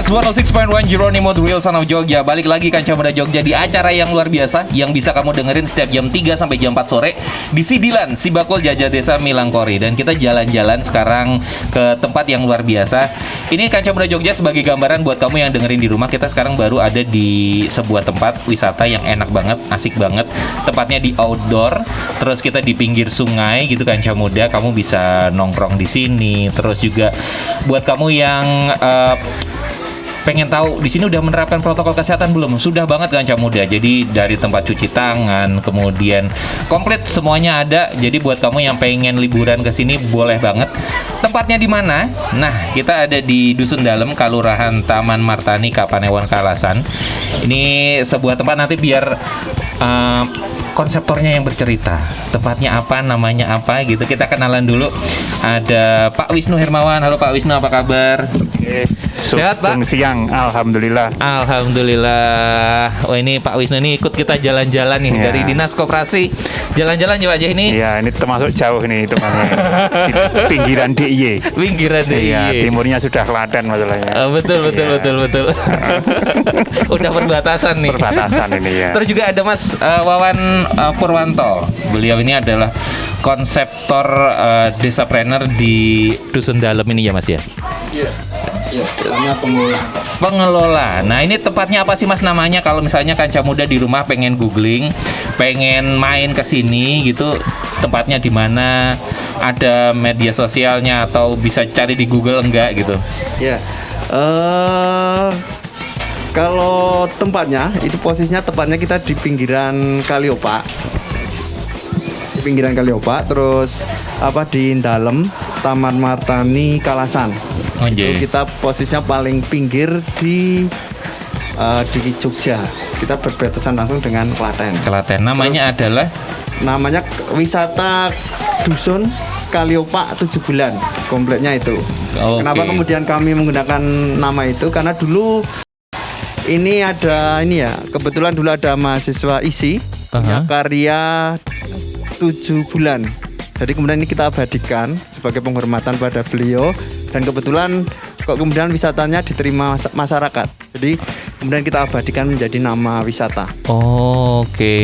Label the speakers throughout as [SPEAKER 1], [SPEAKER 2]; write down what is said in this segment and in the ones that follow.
[SPEAKER 1] Yes, 106.1 Jeronimo The Real Son of Jogja. Balik lagi Kancah Muda Jogja di acara yang luar biasa yang bisa kamu dengerin setiap jam 3 sampai jam 4 sore di Sidilan, Sibakul Jajah Desa Milangkori. Dan kita jalan-jalan sekarang ke tempat yang luar biasa. Ini Kancah Muda Jogja sebagai gambaran buat kamu yang dengerin di rumah. Kita sekarang baru ada di sebuah tempat wisata yang enak banget, asik banget. Tempatnya di outdoor, terus kita di pinggir sungai gitu Kancah Muda. Kamu bisa nongkrong di sini. Terus juga buat kamu yang pengen tahu di sini udah menerapkan protokol kesehatan belum? Sudah banget Kancah Muda. Jadi dari tempat cuci tangan, kemudian komplit semuanya ada. Jadi buat kamu yang pengen liburan ke sini boleh banget. Tempatnya di mana? Nah, kita ada di Dusun Dalem, Kelurahan Taman Martani, Kapanewon, Kalasan. Ini sebuah tempat nanti biar konseptornya yang bercerita. Tempatnya apa, namanya apa gitu. Kita kenalan dulu. Ada Pak Wisnu Hermawan. Halo Pak Wisnu, apa kabar?
[SPEAKER 2] Oke.
[SPEAKER 1] Sehat Pak?
[SPEAKER 2] Siang, alhamdulillah.
[SPEAKER 1] Alhamdulillah. Oh ini Pak Wisnu ini ikut kita jalan-jalan nih dari Dinas Koperasi. Jalan-jalan ya Pak Jeh ini?
[SPEAKER 2] Iya, ini termasuk jauh nih hitungannya. Di pinggiran DIY.
[SPEAKER 1] Pinggiran DIY.
[SPEAKER 2] Iya, timurnya sudah Klaten masalahnya.
[SPEAKER 1] Betul. Udah perbatasan nih.
[SPEAKER 2] Perbatasan ini ya.
[SPEAKER 1] Terus juga ada Mas Wawan Purwanto. Beliau ini adalah konseptor desapreneur di Dusun Dalem ini ya Mas ya?
[SPEAKER 3] Iya, namanya
[SPEAKER 1] pengelola. Nah ini tempatnya apa sih Mas namanya? Kalau misalnya Kancah Muda di rumah pengen googling, pengen main ke sini gitu, tempatnya di mana? Ada media sosialnya atau bisa cari di Google enggak gitu?
[SPEAKER 3] Ya, kalau tempatnya itu posisinya tepatnya kita di pinggiran Kaliopak. Di pinggiran Kaliopak, terus di Dalem, Taman Martani, Kalasan. Itu kita posisinya paling pinggir di Jogja. Kita berbatasan langsung dengan Klaten.
[SPEAKER 1] Namanya adalah?
[SPEAKER 3] Namanya wisata Dusun Kaliopak 7 bulan. Kompletnya itu.
[SPEAKER 1] Okay.
[SPEAKER 3] Kenapa kemudian kami menggunakan nama itu? Karena dulu kebetulan dulu ada mahasiswa isi karya 7 bulan. Jadi kemudian ini kita abadikan sebagai penghormatan pada beliau, dan kebetulan kok kemudian wisatanya diterima masyarakat. Jadi kemudian kita abadikan menjadi nama wisata.
[SPEAKER 1] Oke.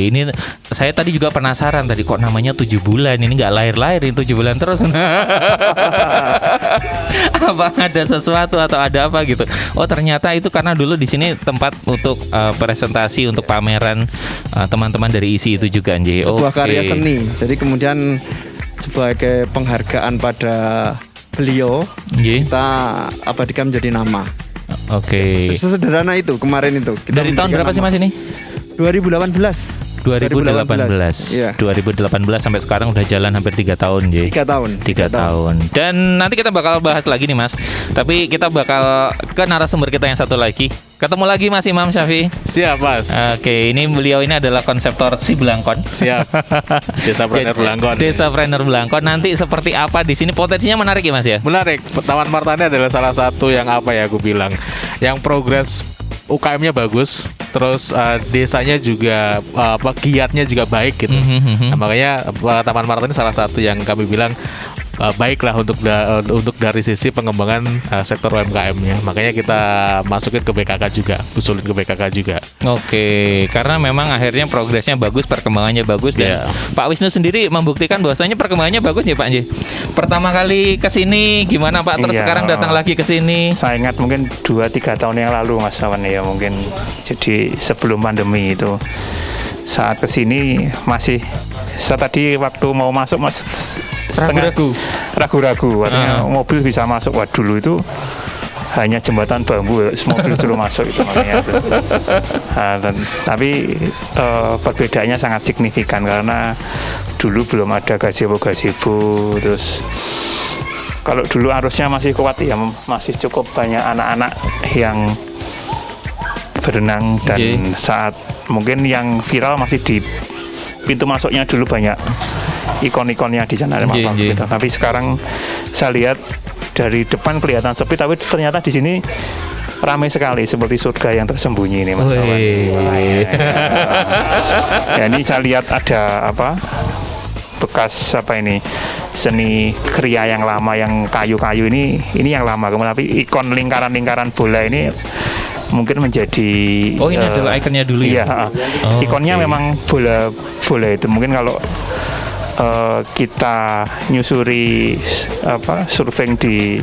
[SPEAKER 1] Ini saya tadi juga penasaran tadi kok namanya 7 bulan. Ini nggak lahir-lahir ini 7 bulan terus. Apa ada sesuatu atau ada apa gitu? Oh ternyata itu karena dulu di sini tempat untuk presentasi, untuk pameran teman-teman dari ISI itu juga Nji.
[SPEAKER 3] Sebuah karya seni. Jadi kemudian sebagai penghargaan pada beliau, kita abadikan menjadi nama.
[SPEAKER 1] Oke.
[SPEAKER 3] Sesederhana itu kemarin itu.
[SPEAKER 1] Dari tahun berapa sih Mas ini?
[SPEAKER 3] 2018.
[SPEAKER 1] 2018.
[SPEAKER 3] Iya.
[SPEAKER 1] 2018 sampai sekarang udah jalan hampir 3 tahun, Ji.
[SPEAKER 3] 3 tahun.
[SPEAKER 1] 3 tahun. Dan nanti kita bakal bahas lagi nih, Mas. Tapi kita bakal ke narasumber kita yang satu lagi. Ketemu lagi Mas Imam Syafi.
[SPEAKER 4] Siap Mas.
[SPEAKER 1] Oke, ini beliau ini adalah konseptor si Blangkon.
[SPEAKER 4] Siap. Desapreneur Blangkon.
[SPEAKER 1] Desapreneur Blangkon. Nanti seperti apa di sini, potensinya menarik ya Mas ya?
[SPEAKER 4] Menarik. Taman Martani adalah salah satu yang aku bilang, yang progres UKM-nya bagus, terus desanya juga giatnya juga baik gitu. Nah, makanya Taman Martani salah satu yang kami bilang baiklah untuk dari sisi pengembangan sektor UMKM-nya. Makanya kita masukin ke BKK juga, usulin ke BKK juga.
[SPEAKER 1] Oke, karena memang akhirnya progresnya bagus, perkembangannya bagus, dan Pak Wisnu sendiri membuktikan bahwasanya perkembangannya bagus ya Pak Nji. Pertama kali ke sini gimana Pak? Terus sekarang datang lagi ke sini.
[SPEAKER 2] Saya ingat mungkin 2-3 tahun yang lalu Mas Awan ya, mungkin jadi sebelum pandemi itu. Saat ke sini masih, saya tadi waktu mau masuk ragu-ragu artinya mobil bisa masuk. Wah dulu itu hanya jembatan bambu, mobil suruh masuk itu makanya itu. Tapi perbedaannya sangat signifikan karena dulu belum ada gazebo, terus kalau dulu arusnya masih kuat ya, masih cukup banyak anak-anak yang berenang, dan saat mungkin yang viral masih di pintu masuknya dulu banyak ikon-ikonnya di sana. Gitu. Tapi sekarang saya lihat dari depan kelihatan sepi, tapi ternyata di sini ramai sekali seperti surga yang tersembunyi ini Mas Awan. Ya, ini saya lihat ada bekas seni kriya yang lama, yang kayu-kayu ini yang lama. Kemudian tapi ikon lingkaran-lingkaran bola ini mungkin menjadi
[SPEAKER 1] ini adalah ikonnya dulu ya.
[SPEAKER 2] Iya, ikonnya memang bola itu. Mungkin kalau kita nyusuri surfing di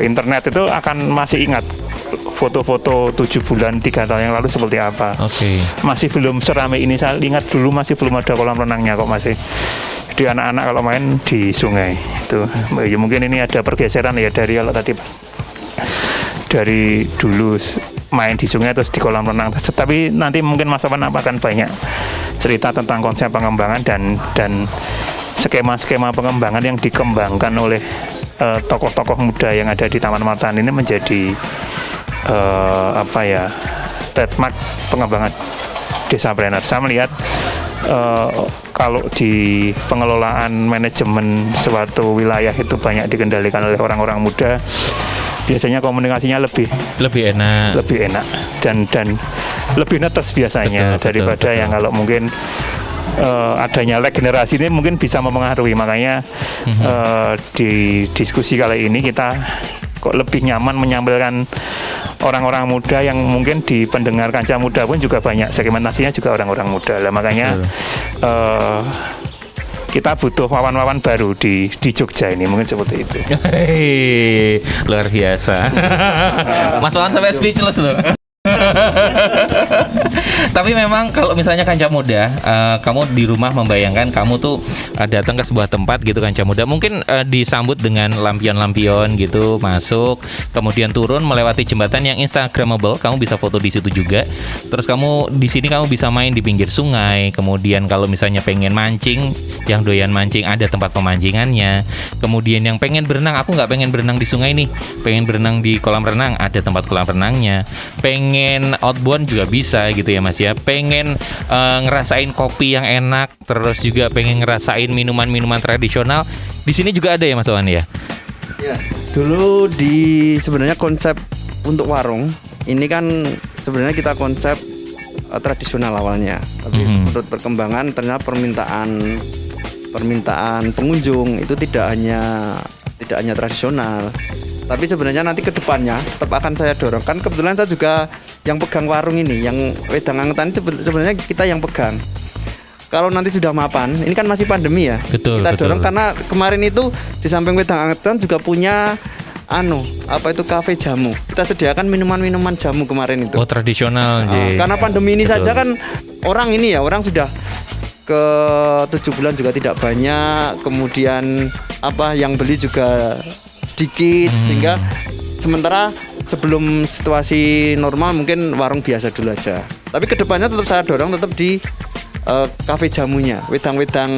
[SPEAKER 2] internet itu akan masih ingat foto-foto 7 bulan 3 tahun yang lalu seperti apa. Masih belum seramai ini. Saya ingat dulu masih belum ada kolam renangnya kok, masih. Jadi anak-anak kalau main di sungai itu. Ya, mungkin ini ada pergeseran ya dari kalau tadi dari dulu main di sungai terus di kolam renang. Tapi nanti mungkin Mas Sofwan akan banyak cerita tentang konsep pengembangan dan skema-skema pengembangan yang dikembangkan oleh tokoh-tokoh muda yang ada di Taman Martani ini menjadi trademark pengembangan desa planner. Saya melihat kalau di pengelolaan manajemen suatu wilayah itu banyak dikendalikan oleh orang-orang muda, biasanya komunikasinya lebih enak dan lebih netes biasanya daripada yang kalau mungkin adanya lag generasi ini mungkin bisa mempengaruhi. Makanya di diskusi kali ini kita kok lebih nyaman menyampaikan orang-orang muda yang mungkin di pendengar Kancah Muda pun juga banyak segmentasinya juga orang-orang muda lah. Makanya kita butuh wawan-wawan baru di Jogja ini, mungkin seperti itu.
[SPEAKER 1] Luar biasa. Mas Wawan sampai speechless loh. Tapi memang kalau misalnya Kancah Muda, kamu di rumah membayangkan kamu tuh datang ke sebuah tempat gitu Kancah Muda, mungkin disambut dengan lampion-lampion gitu, masuk, kemudian turun melewati jembatan yang instagramable, kamu bisa foto di situ juga. Terus kamu di sini kamu bisa main di pinggir sungai. Kemudian kalau misalnya pengen mancing, yang doyan mancing ada tempat pemancingannya. Kemudian yang pengen berenang, aku nggak pengen berenang di sungai nih, pengen berenang di kolam renang, ada tempat kolam renangnya. Pengen outbound juga bisa gitu ya Mas ya. Pengen ngerasain kopi yang enak, terus juga pengen ngerasain minuman-minuman tradisional, di sini juga ada ya Mas Wawan ya?
[SPEAKER 3] Ya, dulu sebenarnya konsep untuk warung ini kan sebenarnya kita konsep tradisional awalnya, tapi menurut perkembangan ternyata permintaan pengunjung itu tidak hanya tradisional, tapi sebenarnya nanti ke depannya tetap akan saya dorong. Kan kebetulan saya juga yang pegang warung ini, yang wedang angetan sebenarnya kita yang pegang. Kalau nanti sudah mapan, ini kan masih pandemi ya.
[SPEAKER 1] Betul,
[SPEAKER 3] kita dorong
[SPEAKER 1] betul.
[SPEAKER 3] karena kemarin itu di samping wedang angetan juga punya kafe jamu. Kita sediakan minuman-minuman jamu kemarin itu.
[SPEAKER 1] Oh, tradisional.
[SPEAKER 3] Karena pandemi ini
[SPEAKER 1] Betul.
[SPEAKER 3] saja kan orang sudah ke 7 bulan juga tidak banyak, kemudian yang beli juga sedikit, sehingga sementara sebelum situasi normal mungkin warung biasa dulu aja. Tapi kedepannya tetap saya dorong tetap di kafe jamunya, wedang-wedang.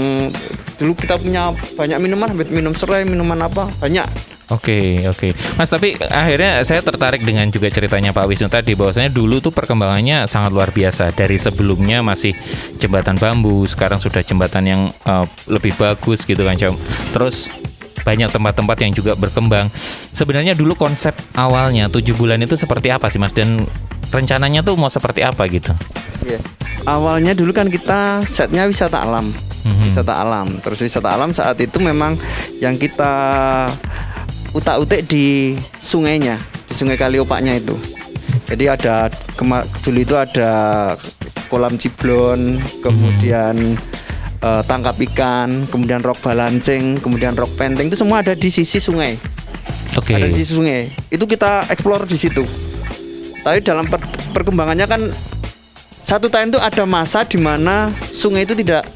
[SPEAKER 3] Dulu kita punya banyak minuman, minum serai, minuman banyak.
[SPEAKER 1] Oke. Mas, tapi akhirnya saya tertarik dengan juga ceritanya Pak Wisnu tadi, bahwasanya dulu tuh perkembangannya sangat luar biasa. Dari sebelumnya masih jembatan bambu, sekarang sudah jembatan yang lebih bagus gitu kan. Terus banyak tempat-tempat yang juga berkembang. Sebenarnya dulu konsep awalnya 7 bulan itu seperti apa sih Mas? Dan rencananya tuh mau seperti apa gitu?
[SPEAKER 3] Iya. Awalnya dulu kan kita setnya wisata alam. Wisata alam. Terus wisata alam saat itu memang yang kita utak-utik di sungainya, di Sungai Kaliopaknya itu. Jadi dulu itu ada kolam ciblon, kemudian tangkap ikan, kemudian rok balancing, kemudian rok penting, itu semua ada di sisi sungai. Ada di sisi sungai. Itu kita explore di situ. Tapi dalam perkembangannya kan satu tahun itu ada masa di mana sungai itu tidak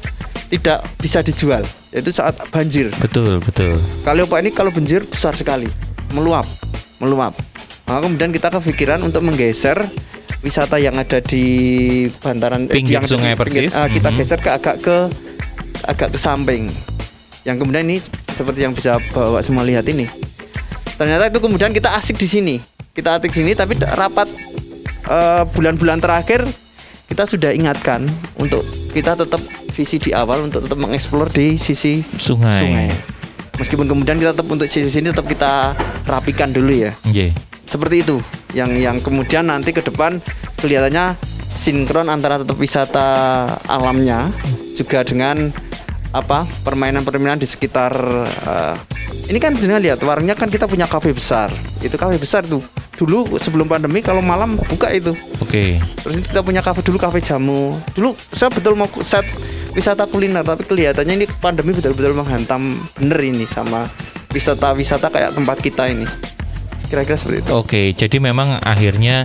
[SPEAKER 3] bisa dijual, yaitu saat banjir.
[SPEAKER 1] Betul.
[SPEAKER 3] Kaliopak ini kalau banjir besar sekali, meluap. Maka kemudian kita kepikiran untuk menggeser wisata yang ada di bantaran
[SPEAKER 1] pinggir sungai persis.
[SPEAKER 3] Kita geser agak ke samping. Yang kemudian ini seperti yang bisa Bapak semua lihat ini. Ternyata itu kemudian kita asik di sini. Tapi rapat bulan-bulan terakhir kita sudah ingatkan untuk kita tetap visi di awal untuk tetap mengeksplor di sisi sungai. Meskipun kemudian kita tetap untuk sisi sini tetap kita rapikan dulu ya. Seperti itu. Yang kemudian nanti ke depan kelihatannya sinkron antara tetap wisata alamnya juga dengan permainan-permainan di sekitar ini kan sebenarnya lihat warungnya kan kita punya kafe besar. Itu kafe besar tuh. Dulu sebelum pandemi kalau malam buka itu.
[SPEAKER 1] Oke.
[SPEAKER 3] Terus kita punya kafe jamu. Dulu saya betul mau set wisata kuliner tapi kelihatannya ini pandemi betul-betul menghantam bener ini sama wisata-wisata kayak tempat kita ini. Kira-kira seperti itu.
[SPEAKER 1] Oke, jadi memang akhirnya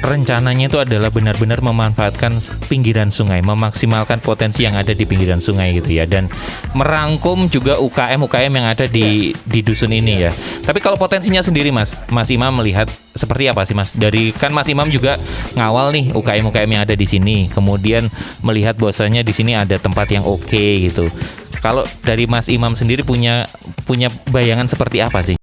[SPEAKER 1] rencananya itu adalah benar-benar memanfaatkan pinggiran sungai, memaksimalkan potensi yang ada di pinggiran sungai gitu ya, dan merangkum juga UKM yang ada di dusun ini ya. Tapi kalau potensinya sendiri Mas Imam melihat seperti apa sih Mas? Dari kan Mas Imam juga ngawal nih UKM yang ada di sini, kemudian melihat bahwasanya di sini ada tempat yang oke gitu. Kalau dari Mas Imam sendiri punya bayangan seperti apa sih?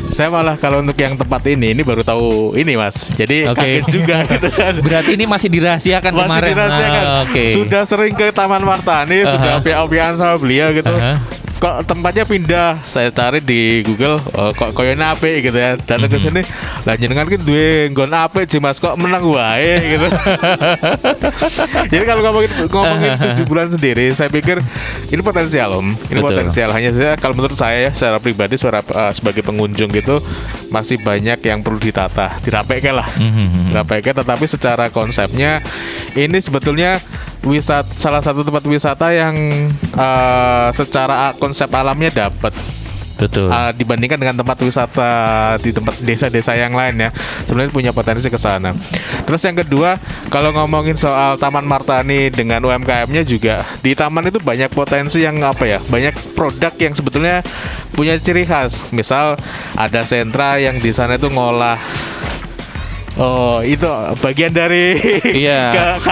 [SPEAKER 4] Saya malah kalau untuk yang tempat ini baru tahu ini Mas. Jadi kaget juga gitu kan.
[SPEAKER 1] Berarti ini masih dirahasiakan kemarin.
[SPEAKER 4] Dirahasiakan. Sudah sering ke Taman Martani, sudah api-apian sama beliau gitu. Kok tempatnya pindah, saya cari di Google, kok koyone apik gitu ya. Datang ke sini, lah jenengan ki duwe nggon apik sih Mas, kok menang wae gitu. Jadi kalau ngomongin 7 bulan sendiri, saya pikir ini potensial Om. Ini betul. Potensial. Hanya saja kalau menurut saya ya secara pribadi sebagai pengunjung gitu masih banyak yang perlu dirapekkan lah. Dirapekkan, tetapi secara konsepnya ini sebetulnya salah satu tempat wisata yang secara konsep alamnya dapat.
[SPEAKER 1] Betul.
[SPEAKER 4] Dibandingkan dengan tempat wisata di tempat desa-desa yang lain ya, sebenarnya punya potensi ke sana. Terus yang kedua, kalau ngomongin soal Taman Martani dengan UMKM-nya juga, di taman itu banyak potensi yang banyak produk yang sebetulnya punya ciri khas. Misal ada sentra yang di sana itu ngolah. Oh, itu bagian dari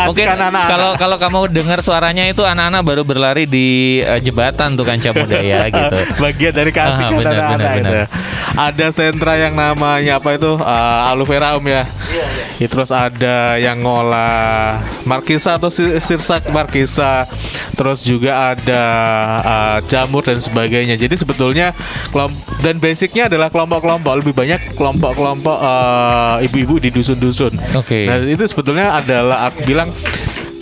[SPEAKER 1] mungkin anak-anak. Kalau kamu dengar suaranya itu anak-anak baru berlari di jembatan tuh Kanca Muda ya gitu.
[SPEAKER 4] Bagian dari kasih benar. Ada sentra yang namanya aloe vera Om ya. Iya. Terus ada yang ngolah markisa atau sirsak markisa. Terus juga ada jamur dan sebagainya. Jadi sebetulnya dan basicnya adalah kelompok-kelompok, lebih banyak kelompok-kelompok ibu-ibu di dusun-dusun. Nah itu sebetulnya adalah aku bilang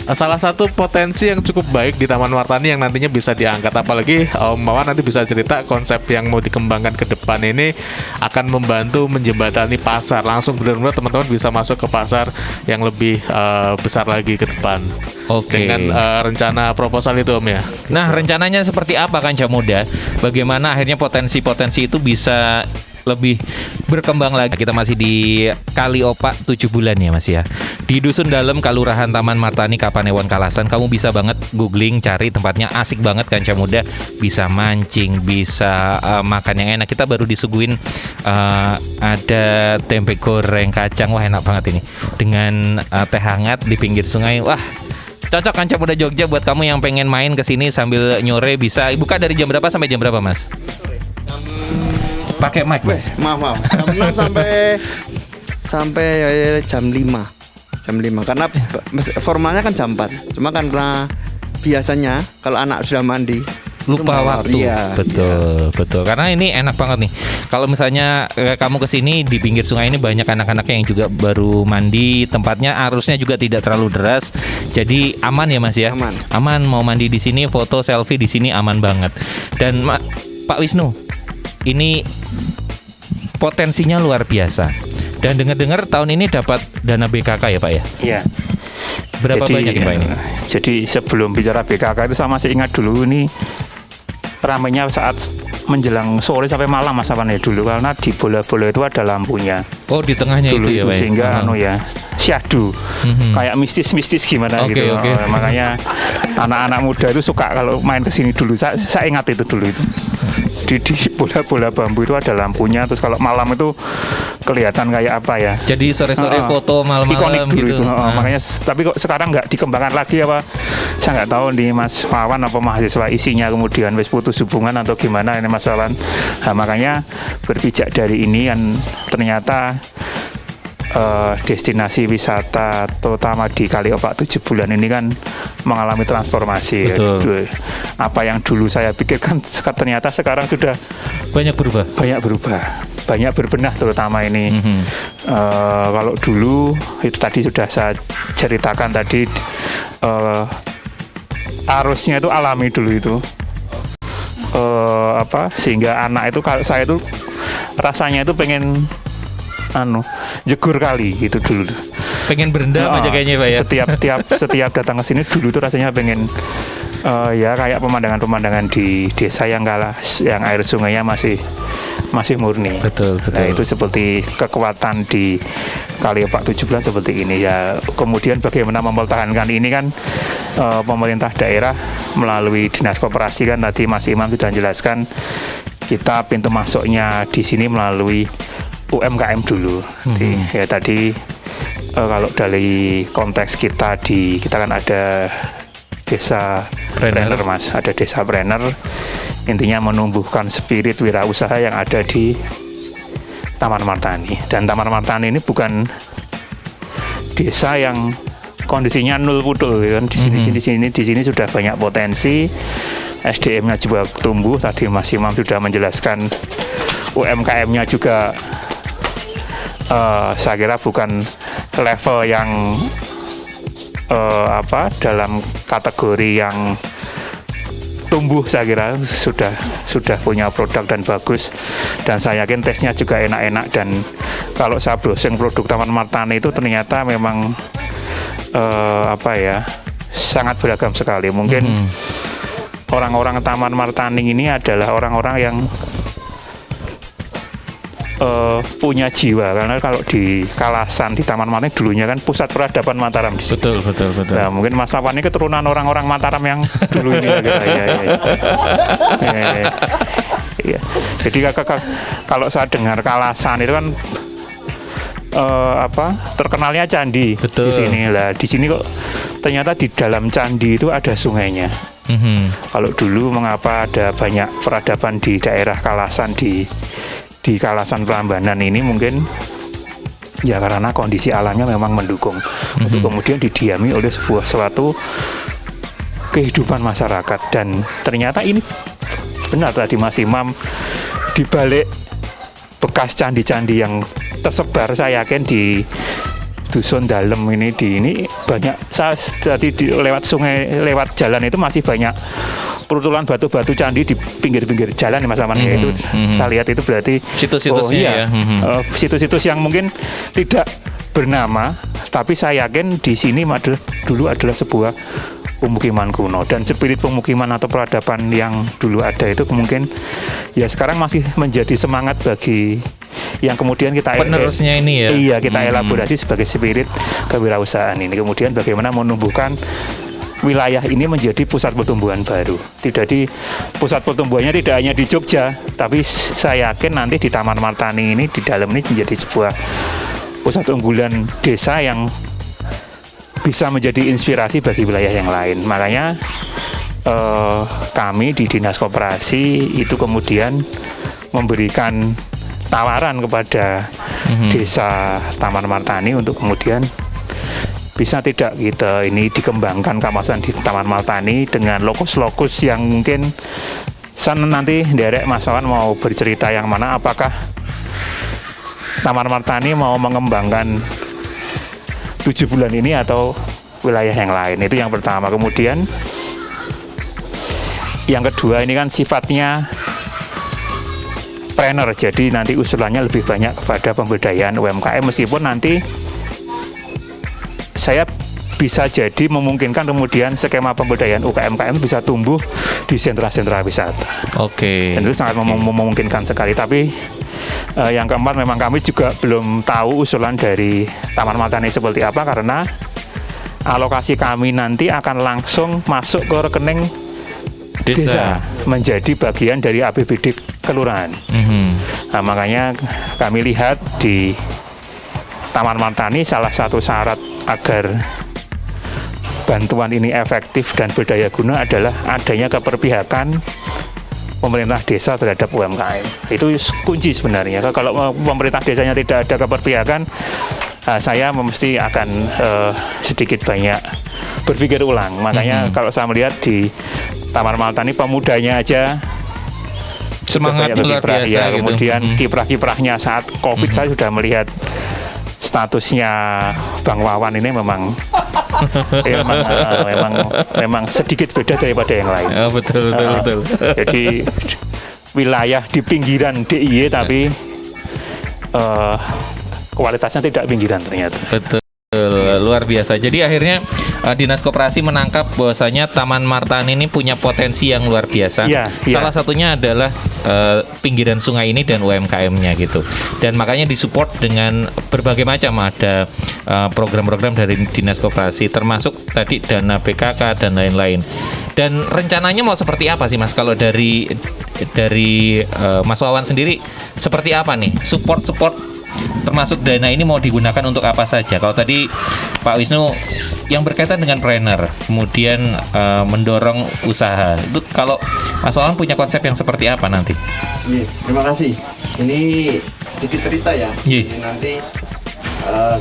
[SPEAKER 4] salah satu potensi yang cukup baik di Taman Martani yang nantinya bisa diangkat. Apalagi Om Wawan nanti bisa cerita konsep yang mau dikembangkan ke depan ini akan membantu menjembatani pasar. Langsung benar-benar teman-teman bisa masuk ke pasar yang lebih besar lagi ke depan. Dengan rencana proposal itu Om ya.
[SPEAKER 1] Nah rencananya seperti apa Kanca Muda? Bagaimana akhirnya potensi-potensi itu bisa lebih berkembang lagi? Kita masih di Kali Opak 7 bulan ya Mas ya, di Dusun Dalem, Kalurahan Taman Martani, Kapanewon, Kalasan. Kamu bisa banget googling, cari tempatnya, asik banget Kanca Muda. Bisa mancing, bisa makan yang enak. Kita baru disuguhin ada tempe goreng kacang, wah enak banget ini, dengan teh hangat di pinggir sungai. Wah cocok Kanca Muda Jogja buat kamu yang pengen main ke sini sambil nyore. Bisa buka dari jam berapa sampai jam berapa Mas? Pakai mic Mas.
[SPEAKER 3] Maaf. Jam 6 sampai jam 5. Jam 5 karena formalnya kan jam 4. Cuma karena biasanya kalau anak sudah mandi
[SPEAKER 1] lupa waktu.
[SPEAKER 3] Iya.
[SPEAKER 1] Betul. Karena ini enak banget nih. Kalau misalnya kamu kesini di pinggir sungai ini banyak anak-anaknya yang juga baru mandi. Tempatnya arusnya juga tidak terlalu deras. Jadi aman ya Mas ya. Aman mau mandi di sini, foto selfie di sini aman banget. Dan Pak Wisnu, ini potensinya luar biasa. Dan dengar-dengar tahun ini dapat dana BKK ya Pak ya?
[SPEAKER 2] Iya.
[SPEAKER 1] Berapa banyak ya Pak ini?
[SPEAKER 2] Jadi sebelum bicara BKK itu saya masih ingat dulu ini ramainya saat menjelang sore sampai malam Mas Apan ya dulu, karena di bola-bola itu ada lampunya.
[SPEAKER 1] Oh di tengahnya
[SPEAKER 2] dulu
[SPEAKER 1] itu ya Pak?
[SPEAKER 2] Sehingga syahdu, kayak mistis gimana gitu. Makanya anak-anak muda itu suka kalau main kesini dulu. Saya ingat itu dulu itu. Di bola-bola bambu itu ada lampunya, terus kalau malam itu kelihatan kayak apa ya.
[SPEAKER 1] Jadi sore-sore foto malam-malam
[SPEAKER 2] ikonik dulu
[SPEAKER 1] gitu.
[SPEAKER 2] Itu. Makanya tapi kok sekarang nggak dikembangkan lagi apa? Saya nggak tahu nih Mas Wawan apa mahasiswa isinya kemudian wis putus hubungan atau gimana ini Mas Wawan. Nah, makanya berpijak dari ini kan ternyata destinasi wisata terutama di Kali Opak 7 bulan ini kan mengalami transformasi.
[SPEAKER 1] Betul.
[SPEAKER 2] Apa yang dulu saya pikirkan ternyata sekarang sudah
[SPEAKER 1] banyak berubah,
[SPEAKER 2] banyak berbenah terutama ini. Kalau dulu itu tadi sudah saya ceritakan tadi arusnya itu alami dulu itu. Sehingga anak itu, kalau saya itu rasanya itu pengen jegur kali gitu dulu.
[SPEAKER 1] Pengen berendam aja kayaknya Pak ya.
[SPEAKER 2] Setiap datang ke sini dulu tuh rasanya pengen ya kayak pemandangan-pemandangan di desa yang air sungainya masih murni.
[SPEAKER 1] Betul.
[SPEAKER 2] Nah, itu seperti kekuatan di Kaliopak 7 bulan seperti ini ya. Kemudian bagaimana mempertahankan ini kan pemerintah daerah melalui Dinas Koperasi kan tadi Mas Imam sudah menjelaskan, kita pintu masuknya di sini melalui UMKM dulu. Ya tadi kalau dari konteks kita kan ada desa Brenner Mas, ada desa Brenner, intinya menumbuhkan spirit wirausaha yang ada di Taman Martani. Dan Taman Martani ini bukan desa yang kondisinya nul pudul kan. Di sini sudah banyak potensi, SDM-nya juga tumbuh. Tadi Mas Imam sudah menjelaskan UMKM-nya juga saya kira bukan level yang dalam kategori yang tumbuh. Saya kira sudah punya produk dan bagus, dan saya yakin tesnya juga enak-enak. Dan kalau saya browsing produk Taman Martani itu ternyata memang sangat beragam sekali. Mungkin orang-orang Taman Martani ini adalah orang-orang yang punya jiwa, karena kalau di Kalasan, di Taman Martani dulunya kan pusat peradaban Mataram di situ.
[SPEAKER 1] Betul.
[SPEAKER 2] Nah, mungkin Mas Afwan ini keturunan orang-orang Mataram yang dulu ini ya. Jadi kalau saya dengar Kalasan itu kan terkenalnya candi.
[SPEAKER 1] Betul.
[SPEAKER 2] Di sini lah. Di sini kok ternyata di dalam candi itu ada sungainya. Kalau dulu mengapa ada banyak peradaban di daerah Kalasan, di Kalasan Prambanan ini, mungkin ya karena kondisi alamnya memang mendukung untuk kemudian didiami oleh suatu kehidupan masyarakat. Dan ternyata ini benar tadi Mas Imam, di balik bekas candi-candi yang tersebar, saya yakin di Dusun Dalem ini banyak. Saya tadi lewat sungai, lewat jalan itu masih banyak perutulan batu-batu candi di pinggir-pinggir jalan ya Mas Aman. Itu saya lihat itu berarti
[SPEAKER 1] situs-situsnya
[SPEAKER 2] situs-situs yang mungkin tidak bernama, tapi saya yakin di sini dulu adalah sebuah pemukiman kuno, dan spirit pemukiman atau peradaban yang dulu ada itu mungkin ya sekarang masih menjadi semangat bagi yang kemudian kita
[SPEAKER 1] penerusnya ini ya.
[SPEAKER 2] Iya, kita elaborasi sebagai spirit kewirausahaan ini. Kemudian bagaimana menumbuhkan wilayah ini menjadi pusat pertumbuhan baru. Pusat pertumbuhannya tidak hanya di Jogja, tapi saya yakin nanti di Taman Martani ini, di dalam ini menjadi sebuah pusat unggulan desa yang bisa menjadi inspirasi bagi wilayah yang lain. Makanya kami di Dinas Koperasi itu kemudian memberikan tawaran kepada desa Taman Martani untuk kemudian bisa tidak kita ini dikembangkan kawasan di Taman Martani dengan lokus-lokus yang mungkin nanti derek Mas Awan mau bercerita yang mana, apakah Taman Martani mau mengembangkan 7 bulan ini atau wilayah yang lain. Itu yang pertama. Kemudian yang kedua, ini kan sifatnya planner, jadi nanti usulannya lebih banyak kepada pemberdayaan UMKM, meskipun nanti saya bisa jadi memungkinkan kemudian skema pemberdayaan UMKM bisa tumbuh di sentra-sentra wisata.
[SPEAKER 1] Oke.
[SPEAKER 2] Dan itu sangat memungkinkan sekali. Tapi yang keempat, memang kami juga belum tahu usulan dari Taman Martani seperti apa, karena alokasi kami nanti akan langsung masuk ke rekening desa, menjadi bagian dari APBD kelurahan. Nah, makanya kami lihat di Taman Martani salah satu syarat agar bantuan ini efektif dan berdaya guna adalah adanya keperpihakan pemerintah desa terhadap UMKM. Itu kunci sebenarnya. Kalau pemerintah desanya tidak ada keperpihakan, saya mesti akan sedikit banyak berpikir ulang. Makanya kalau saya melihat di Taman Martani, pemudanya aja
[SPEAKER 1] semangat luar biasa
[SPEAKER 2] ya,
[SPEAKER 1] gitu.
[SPEAKER 2] Kemudian kiprah-kiprahnya saat COVID saya sudah melihat statusnya Bang Wawan ini memang memang sedikit beda daripada yang lain.
[SPEAKER 1] Oh, betul.
[SPEAKER 2] Jadi wilayah di pinggiran DIY tapi kualitasnya tidak pinggiran ternyata.
[SPEAKER 1] Betul, luar biasa. Jadi akhirnya Dinas Koperasi menangkap bahwasanya Taman Martani ini punya potensi yang luar biasa.
[SPEAKER 2] Iya.
[SPEAKER 1] Salah satunya adalah pinggiran sungai ini dan UMKM-nya gitu. Dan makanya disupport dengan berbagai macam, ada program-program dari Dinas Koperasi, termasuk tadi dana PKK dan lain-lain. Dan rencananya mau seperti apa sih Mas? Kalau dari Mas Wawan sendiri seperti apa nih support termasuk dana ini mau digunakan untuk apa saja? Kalau tadi Pak Wisnu yang berkaitan dengan trainer, kemudian mendorong usaha. Itu kalau Mas Wawan punya konsep yang seperti apa nanti?
[SPEAKER 3] Terima kasih. Ini sedikit cerita ya.
[SPEAKER 1] Iya.
[SPEAKER 3] Ini nanti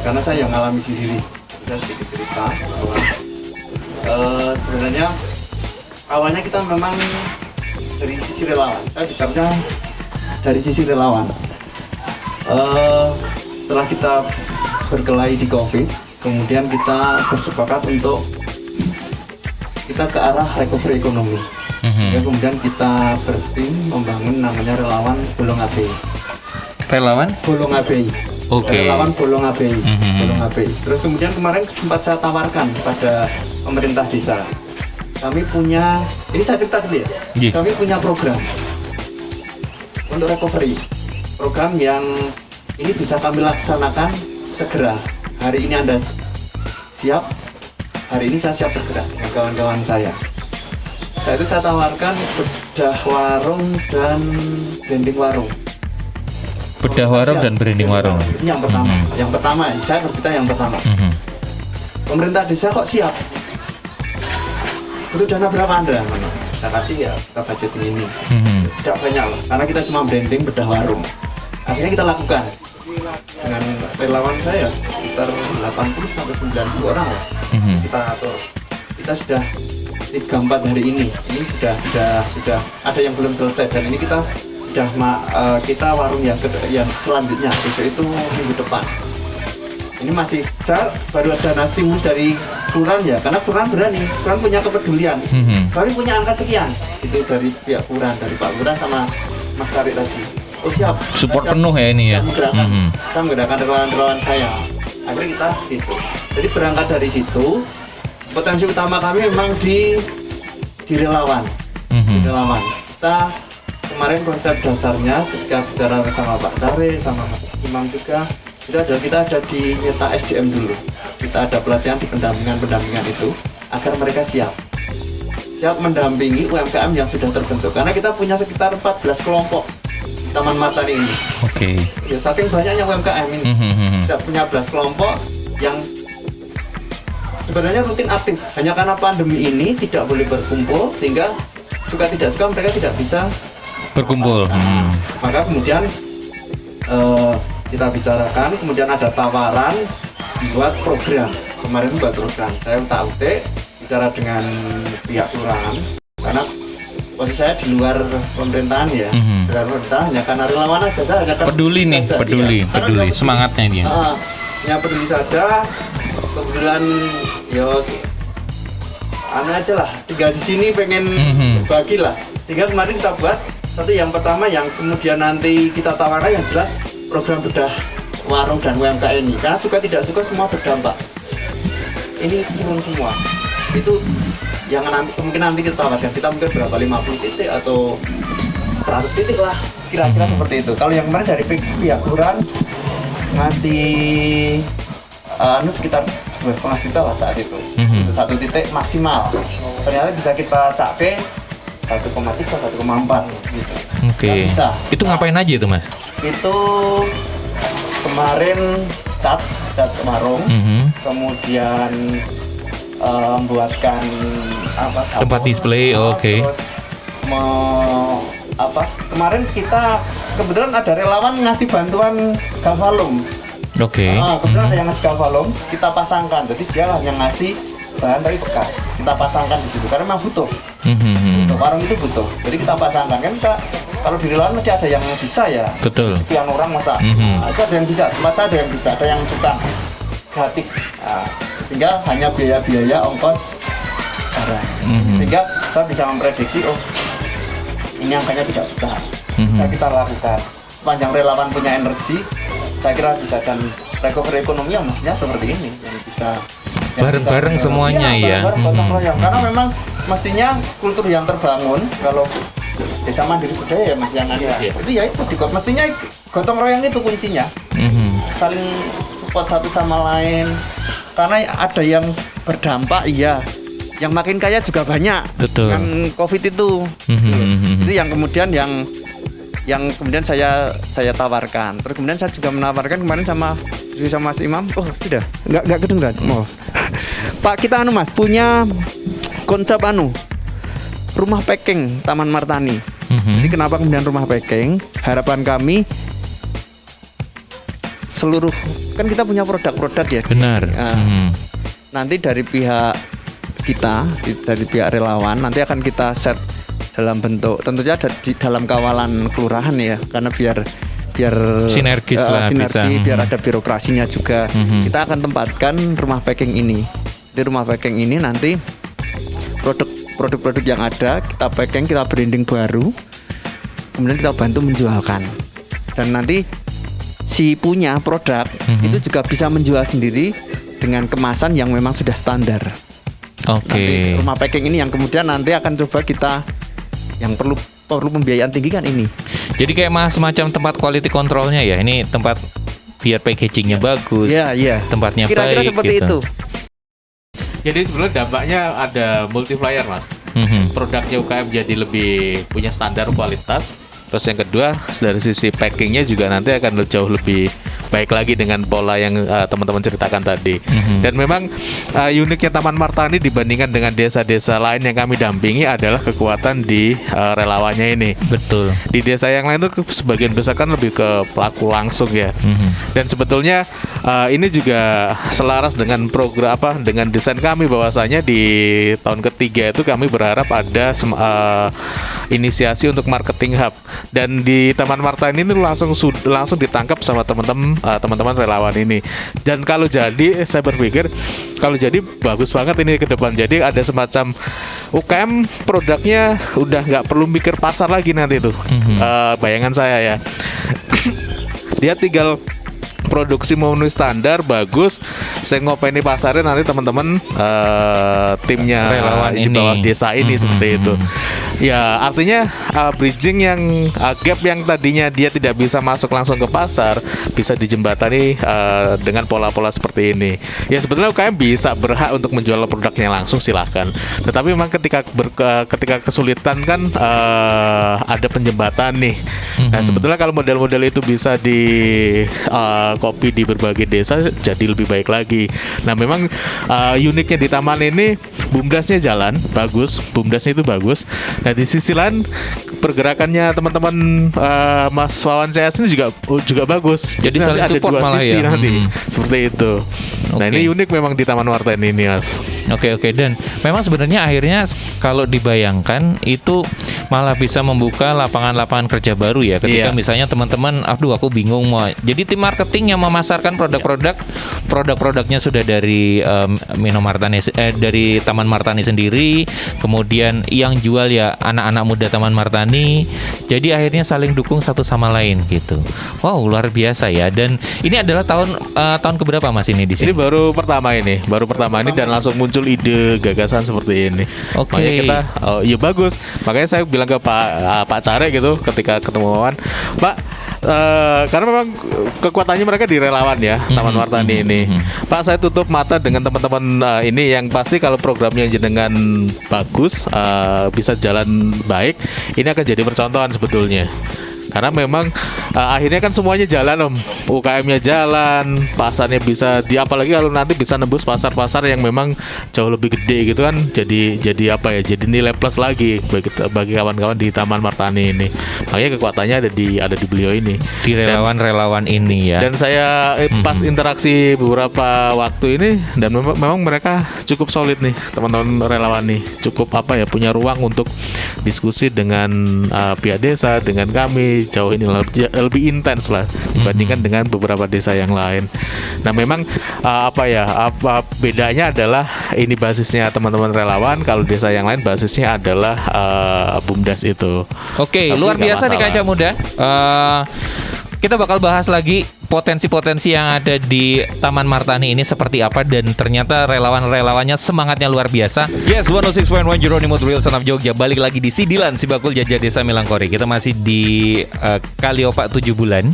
[SPEAKER 3] karena saya yang ngalami sendiri, saya sedikit cerita bahwa sebenarnya awalnya kita memang dari sisi relawan. Saya bicaranya dari sisi relawan. Setelah kita berkelahi di COVID, kemudian kita bersepakat untuk kita ke arah recovery ekonomi. Ya, kemudian kita bertim membangun namanya relawan Bolong ABI.
[SPEAKER 1] Relawan?
[SPEAKER 3] Bolong ABI.
[SPEAKER 1] Oke.
[SPEAKER 3] Relawan Bolong ABI. Bolong ABI. Terus kemudian kemarin sempat saya tawarkan kepada pemerintah desa. Kami punya, ini saya cerita dulu ya.
[SPEAKER 1] Yeah.
[SPEAKER 3] Kami punya program untuk recovery. Program yang ini bisa kami laksanakan segera. Hari ini Anda siap, hari ini saya siap bergerak dengan kawan-kawan saya. Saya itu saya tawarkan bedah warung dan branding warung.
[SPEAKER 1] Bedah warung dan branding warung.
[SPEAKER 3] Ini yang pertama. Yang pertama, saya bercerita yang pertama. Pemerintah desa kok siap? Butuh dana berapa Anda? Saya kasih ya, kita budget ini. Tidak banyak loh, karena kita cuma branding bedah warung. Akhirnya kita lakukan dengan relawan saya sekitar 80 sampai 90 orang lah. Kita sudah 3-4 hari ini sudah ada yang belum selesai, dan ini kita sudah kita warung yang selanjutnya besok itu minggu depan. Ini masih saya baru ada stimulus dari kelurahan ya, karena kelurahan berani, kelurahan punya kepedulian. Kami punya angka sekian, itu dari pihak kelurahan, dari Pak Lurah sama Mas Tarik tadi. Oh siap,
[SPEAKER 1] Support
[SPEAKER 3] siap.
[SPEAKER 1] penuh ya ini ya.
[SPEAKER 3] Saya menggerakkan relawan-relawan saya. Akhirnya kita situ. Jadi berangkat dari situ, potensi utama kami memang di relawan. Di relawan. Kita kemarin konsep dasarnya ketika bicara sama Pak Cari, sama Mas Imam juga, kita ada di nyeta SDM dulu. Kita ada pelatihan di pendampingan itu agar mereka siap mendampingi UMKM yang sudah terbentuk. Karena kita punya sekitar 14 kelompok Taman Martani ini.
[SPEAKER 1] Oke.
[SPEAKER 3] Ya, saking banyaknya UMKM ini. Kita punya 11 kelompok yang sebenarnya rutin aktif. Hanya karena pandemi ini tidak boleh berkumpul, sehingga suka tidak suka mereka tidak bisa
[SPEAKER 1] Berkumpul.
[SPEAKER 3] Maka kemudian kita bicarakan, kemudian ada tawaran buat program. Kemarin buat program. Saya utak-utik bicara dengan pihak kelurahan, karena posisi saya di luar pemerintahan ya, di luar pemerintahan hanya karena relawan aja, saya hanya
[SPEAKER 1] Peduli nih,
[SPEAKER 3] saja,
[SPEAKER 1] peduli semangatnya dia.
[SPEAKER 3] Ya peduli saja. Kebetulan yo aneh aja lah, tinggal di sini pengen berbagi lah, sehingga kemarin kita buat satu yang pertama yang kemudian nanti kita tawarkan yang jelas program bedah warung dan UMKM ini, karena suka tidak suka semua berdampak. Ini turun semua. Itu yang nanti kemungkinan nanti kita tawarkan, kita mungkin berapa 50 titik atau 100 titik lah, kira-kira seperti itu. Kalau yang kemarin dari pihak kelurahan ngasih sekitar 2,5 juta lah saat itu. Itu 1 titik maksimal. Ternyata bisa kita capai 1,3, 1,4 gitu.
[SPEAKER 1] Oke. Itu ngapain aja itu Mas?
[SPEAKER 3] Itu kemarin cat warung, kemudian membuatkan
[SPEAKER 1] tempat display. Oke.
[SPEAKER 3] Terus kemarin kita kebetulan ada relawan ngasih bantuan galvalum.
[SPEAKER 1] Oke.
[SPEAKER 3] Kebetulan ada yang ngasih galvalum, kita pasangkan. Jadi dia hanya ngasih bahan tapi bekas, kita pasangkan di situ karena memang butuh. Warung itu butuh, jadi kita pasangkan kan, kita kalau di relawan masih ada yang bisa ya.
[SPEAKER 1] Betul.
[SPEAKER 3] Sekian orang masa. Nah, itu ada yang bisa, tempat saya ada yang bisa, ada yang tukang gratis. Nah, sehingga hanya biaya ongkos barang. Sehingga saya bisa memprediksi, oh ini angkanya tidak besar. Bisa kita lakukan. Sepanjang relawan punya energi, saya kira bisa, dan recovery ekonomi yang mestinya seperti ini yang bisa
[SPEAKER 1] Bareng-bareng semuanya ya.
[SPEAKER 3] Bareng-bareng gotong royong. Karena memang mestinya kultur yang terbangun kalau desa mandiri budaya ya Mas yang ada. Itu ya itu mestinya gotong royong itu kuncinya. Saling support satu sama lain. Karena ada yang berdampak iya. Yang makin kaya juga banyak.
[SPEAKER 1] Betul.
[SPEAKER 3] Yang Covid itu. Itu yang kemudian yang kemudian saya tawarkan. Terus kemudian saya juga menawarkan kemarin sama Mas Imam. Oh tidak, nggak kedengeran. Maaf. Pak, kita Mas punya konsep rumah packing Taman Martani. Jadi kenapa kemudian rumah packing? Harapan kami seluruh, kan kita punya produk-produk ya.
[SPEAKER 1] Benar.
[SPEAKER 3] Nanti dari pihak kita, dari pihak relawan, nanti akan kita set dalam bentuk, tentunya ada di dalam kawalan kelurahan ya, karena biar
[SPEAKER 1] sinergis lah,
[SPEAKER 3] sinergi,
[SPEAKER 1] bisa.
[SPEAKER 3] biar ada birokrasinya juga. Kita akan tempatkan rumah packing ini. Di rumah packing ini nanti produk-produk yang ada kita packing, kita branding baru, kemudian kita bantu menjualkan. Dan nanti si punya produk itu juga bisa menjual sendiri dengan kemasan yang memang sudah standar. Nanti rumah packing ini yang kemudian nanti akan coba kita, yang perlu pembiayaan tinggi kan ini.
[SPEAKER 1] Jadi kayak semacam tempat quality controlnya ya. Ini tempat biar packagingnya bagus.
[SPEAKER 3] Iya.
[SPEAKER 1] Tempatnya
[SPEAKER 3] Kira-kira
[SPEAKER 1] baik
[SPEAKER 3] seperti
[SPEAKER 1] gitu.
[SPEAKER 3] itu.
[SPEAKER 4] Jadi sebenarnya dampaknya ada multiplier Mas. Produknya UKM jadi lebih punya standar kualitas. Terus yang kedua dari sisi packingnya juga nanti akan jauh lebih baik lagi dengan pola yang teman-teman ceritakan tadi. Dan memang uniknya Taman Martani dibandingkan dengan desa-desa lain yang kami dampingi adalah kekuatan di relawannya ini.
[SPEAKER 1] Betul.
[SPEAKER 4] Di desa yang lain tuh sebagian besar kan lebih ke pelaku langsung ya. Dan sebetulnya ini juga selaras dengan program dengan desain kami, bahwasanya di tahun ketiga itu kami berharap ada inisiasi untuk marketing hub. Dan di Taman Martani ini langsung ditangkap sama teman-teman relawan ini. Dan kalau jadi, saya berpikir kalau jadi bagus banget ini ke depan. Jadi ada semacam UKM produknya udah nggak perlu mikir pasar lagi nanti tuh. Bayangan saya ya. Dia tinggal produksi memenuhi standar bagus, saya ngopeni pasarnya nanti teman-teman timnya
[SPEAKER 1] relawan
[SPEAKER 4] di bawah desa ini seperti itu. Ya artinya bridging yang gap yang tadinya dia tidak bisa masuk langsung ke pasar bisa dijembatani dengan pola-pola seperti ini. Ya sebetulnya UKM bisa berhak untuk menjual produknya langsung, silahkan. Tetapi memang ketika kesulitan kan ada penjembatan nih. Nah sebetulnya kalau model-model itu bisa di copy di berbagai desa jadi lebih baik lagi. Nah memang uniknya di taman ini bumdasnya jalan bagus, bumdasnya itu bagus. Nah di sisi lain pergerakannya teman-teman Mas Wawan CS ini juga bagus.
[SPEAKER 1] Jadi
[SPEAKER 4] nanti
[SPEAKER 1] saling
[SPEAKER 4] ada
[SPEAKER 1] support
[SPEAKER 4] dua
[SPEAKER 1] malah
[SPEAKER 4] sisi
[SPEAKER 1] ya.
[SPEAKER 4] nanti seperti itu. Nah ini unik memang di Taman Martani ini Mas.
[SPEAKER 1] Oke, dan memang sebenarnya akhirnya kalau dibayangkan itu malah bisa membuka lapangan-lapangan kerja baru ya ketika misalnya teman-teman aduh aku bingung mau. Jadi tim marketing yang memasarkan produk-produknya sudah dari dari Taman Martani sendiri, kemudian yang jual ya anak-anak muda Taman Martani. Jadi akhirnya saling dukung satu sama lain gitu. Wow, luar biasa ya. Dan ini adalah tahun keberapa Mas ini di sini?
[SPEAKER 4] Ini baru pertama ini dan langsung muncul ide gagasan seperti ini.
[SPEAKER 1] Oke.
[SPEAKER 4] Makanya kita ya bagus. Makanya saya bilang ke Pak Care gitu ketika ketemu Wawan, Pak, karena memang kekuatannya mereka di relawan ya Taman Martani ini. Pak, saya tutup mata dengan teman-teman ini yang pasti kalau programnya dengan bagus bisa jalan baik, ini akan jadi percontohan sebetulnya. Karena memang akhirnya kan semuanya jalan Om. UKM-nya jalan, pasarnya bisa apalagi kalau nanti bisa nembus pasar-pasar yang memang jauh lebih gede gitu kan. Jadi apa ya? Jadi nilai plus lagi bagi kawan-kawan di Taman Martani ini. Makanya kekuatannya ada di beliau ini.
[SPEAKER 1] Di relawan-relawan ini ya.
[SPEAKER 4] Dan saya pas interaksi beberapa waktu ini dan memang mereka cukup solid nih teman-teman relawan nih, cukup apa ya, punya ruang untuk diskusi dengan pihak desa, dengan kami jauh ini lebih intens lah dibandingkan dengan beberapa desa yang lain. Nah memang apa bedanya adalah ini basisnya teman-teman relawan, kalau desa yang lain basisnya adalah BUMDes itu.
[SPEAKER 1] Oke,
[SPEAKER 4] Tapi
[SPEAKER 1] luar
[SPEAKER 4] nggak
[SPEAKER 1] biasa nih
[SPEAKER 4] masalah.
[SPEAKER 1] Kaca Muda. Kita bakal bahas lagi potensi-potensi yang ada di Taman Martani ini seperti apa, dan ternyata relawan-relawannya semangatnya luar biasa. Yes, 106.1 Jeronimo Real Son of Jogja balik lagi di Sidilan Sibakul Jajah Desa Milangkori. Kita masih di Kaliopak 7 bulan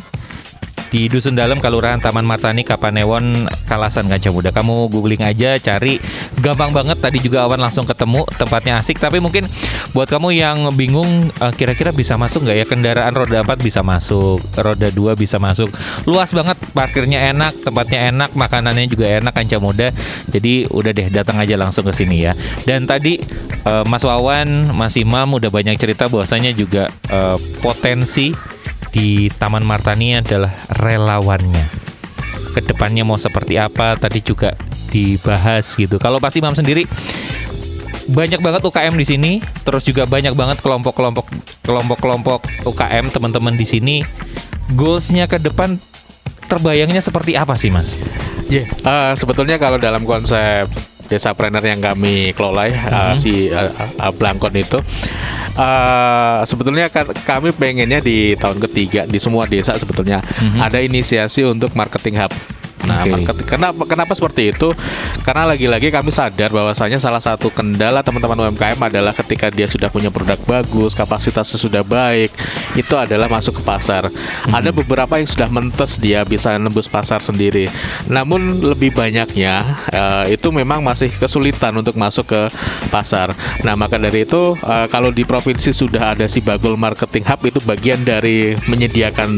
[SPEAKER 1] di Dusun Dalem, Kelurahan Taman Martani, Kapanewon, Kalasan, Kaca Muda. Kamu googling aja, cari, gampang banget. Tadi juga Awan langsung ketemu, tempatnya asik. Tapi mungkin buat kamu yang bingung, kira-kira bisa masuk nggak ya, kendaraan roda 4 bisa masuk, roda 2 bisa masuk. Luas banget, parkirnya enak, tempatnya enak, makanannya juga enak, Kaca Muda. Jadi udah deh, datang aja langsung ke sini ya. Dan tadi Mas Wawan, Mas Imam udah banyak cerita bahwasanya juga potensi di Taman Martani adalah relawannya. Kedepannya mau seperti apa tadi juga dibahas gitu. Kalau Pak Imam sendiri, banyak banget UKM di sini, terus juga banyak banget kelompok-kelompok UKM teman-teman di sini. Goalsnya ke depan terbayangnya seperti apa sih Mas?
[SPEAKER 4] Sebetulnya kalau dalam konsep desa planner yang kami kelola si Blangkon itu, sebetulnya kami pengennya di tahun ketiga di semua desa sebetulnya ada inisiasi untuk marketing hub. Nah, kenapa seperti itu? Karena lagi-lagi kami sadar bahwasanya salah satu kendala teman-teman UMKM adalah ketika dia sudah punya produk bagus, kapasitasnya sudah baik, itu adalah masuk ke pasar. Ada beberapa yang sudah mentes dia bisa nembus pasar sendiri. Namun lebih banyaknya itu memang masih kesulitan untuk masuk ke pasar. Nah, maka dari itu kalau di provinsi sudah ada si Bagul Marketing Hub, itu bagian dari menyediakan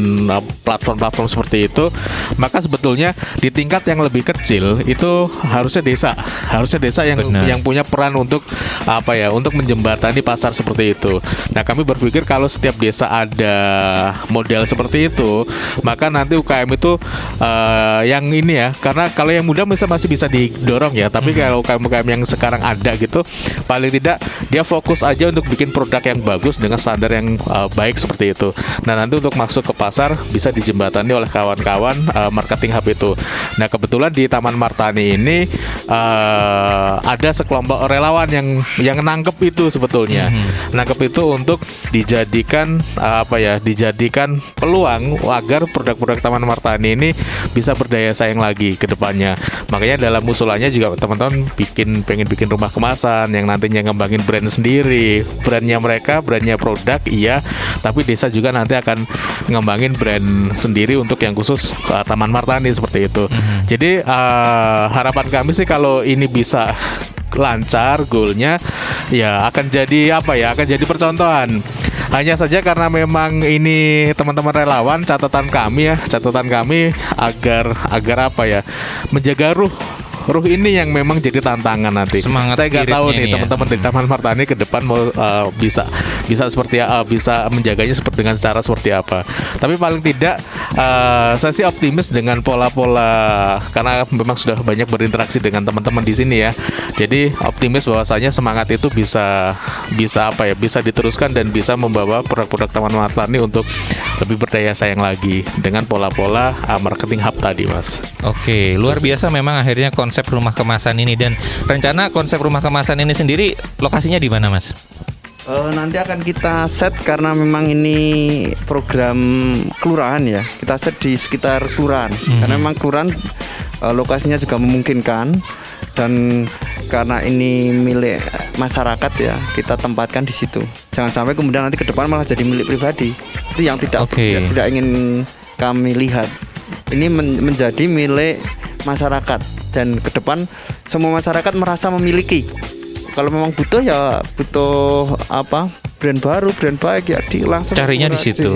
[SPEAKER 4] platform-platform seperti itu, maka sebetulnya di tingkat yang lebih kecil itu harusnya desa yang punya peran untuk untuk menjembatani pasar seperti itu. Nah, kami berpikir kalau setiap desa ada model seperti itu, maka nanti UKM itu yang ini ya, karena kalau yang muda masih bisa didorong ya, tapi kalau UKM yang sekarang ada gitu, paling tidak dia fokus aja untuk bikin produk yang bagus dengan standar yang baik seperti itu. Nah, nanti untuk masuk ke pasar bisa dijembatani oleh kawan-kawan marketing hub itu. Nah, kebetulan di Taman Martani ini ada sekelompok relawan yang nangkep itu sebetulnya. Nangkep itu untuk dijadikan dijadikan peluang agar produk-produk Taman Martani ini bisa berdaya saing lagi ke depannya. Makanya dalam usulannya juga teman-teman pengen bikin rumah kemasan yang nantinya ngembangin brand sendiri. Brandnya mereka, brandnya produk iya, tapi desa juga nanti akan ngembangin brand sendiri untuk yang khusus Taman Martani seperti itu. Jadi harapan kami sih kalau ini bisa lancar goalnya, ya akan jadi akan jadi percontohan. Hanya saja karena memang ini teman-teman relawan, catatan kami agar menjaga ruh ini yang memang jadi tantangan nanti.
[SPEAKER 1] Semangat
[SPEAKER 4] saya nggak tahu nih teman-teman di Taman Martani ke depan mau bisa seperti bisa menjaganya dengan cara seperti apa. Tapi paling tidak saya sih optimis dengan pola-pola, karena memang sudah banyak berinteraksi dengan teman-teman di sini ya. Jadi optimis bahwasanya semangat itu bisa diteruskan dan bisa membawa produk-produk Taman Martani untuk lebih berdaya saing lagi dengan pola-pola marketing hub tadi, Mas.
[SPEAKER 1] Oke, luar biasa memang akhirnya konsep rumah kemasan ini. Dan rencana konsep rumah kemasan ini sendiri lokasinya di mana, Mas?
[SPEAKER 3] Nanti akan kita set, karena memang ini program kelurahan ya. Kita set di sekitar kelurahan, karena memang kelurahan lokasinya juga memungkinkan, dan karena ini milik masyarakat ya, kita tempatkan di situ. Jangan sampai kemudian nanti ke depan malah jadi milik pribadi. Itu yang tidak ingin kami lihat. Ini menjadi milik masyarakat, dan ke depan semua masyarakat merasa memiliki. Kalau memang butuh ya butuh brand baru, brand baik ya langsung
[SPEAKER 1] carinya di situ.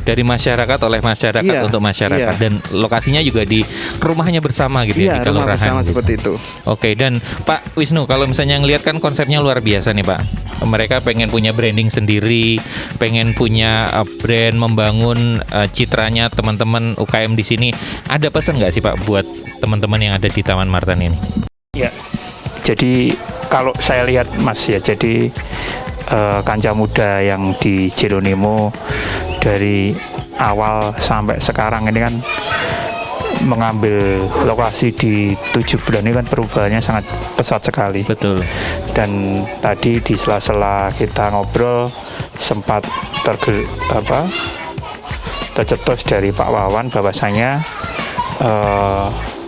[SPEAKER 1] Dari masyarakat oleh masyarakat
[SPEAKER 3] Iya,
[SPEAKER 1] untuk masyarakat
[SPEAKER 3] iya.
[SPEAKER 1] dan lokasinya juga di rumahnya bersama gitu ya
[SPEAKER 3] Iya,
[SPEAKER 1] di
[SPEAKER 3] rumah
[SPEAKER 1] kelurahan.
[SPEAKER 3] bersama
[SPEAKER 1] gitu.
[SPEAKER 3] seperti itu.
[SPEAKER 1] Oke, dan Pak Wisnu kalau misalnya ngelihat kan konsepnya luar biasa nih Pak. Mereka pengen punya branding sendiri, pengen punya brand, membangun citranya teman-teman UKM di sini. Ada pesan nggak sih Pak buat teman-teman yang ada di Taman Martan ini?
[SPEAKER 2] Ya, jadi kalau saya lihat Mas ya, jadi kanca muda yang di Jeronimo dari awal sampai sekarang ini kan mengambil lokasi di 7 bulan ini kan perubahannya sangat pesat sekali.
[SPEAKER 1] Betul.
[SPEAKER 2] Dan tadi di sela-sela kita ngobrol sempat tercetus dari Pak Wawan bahwasanya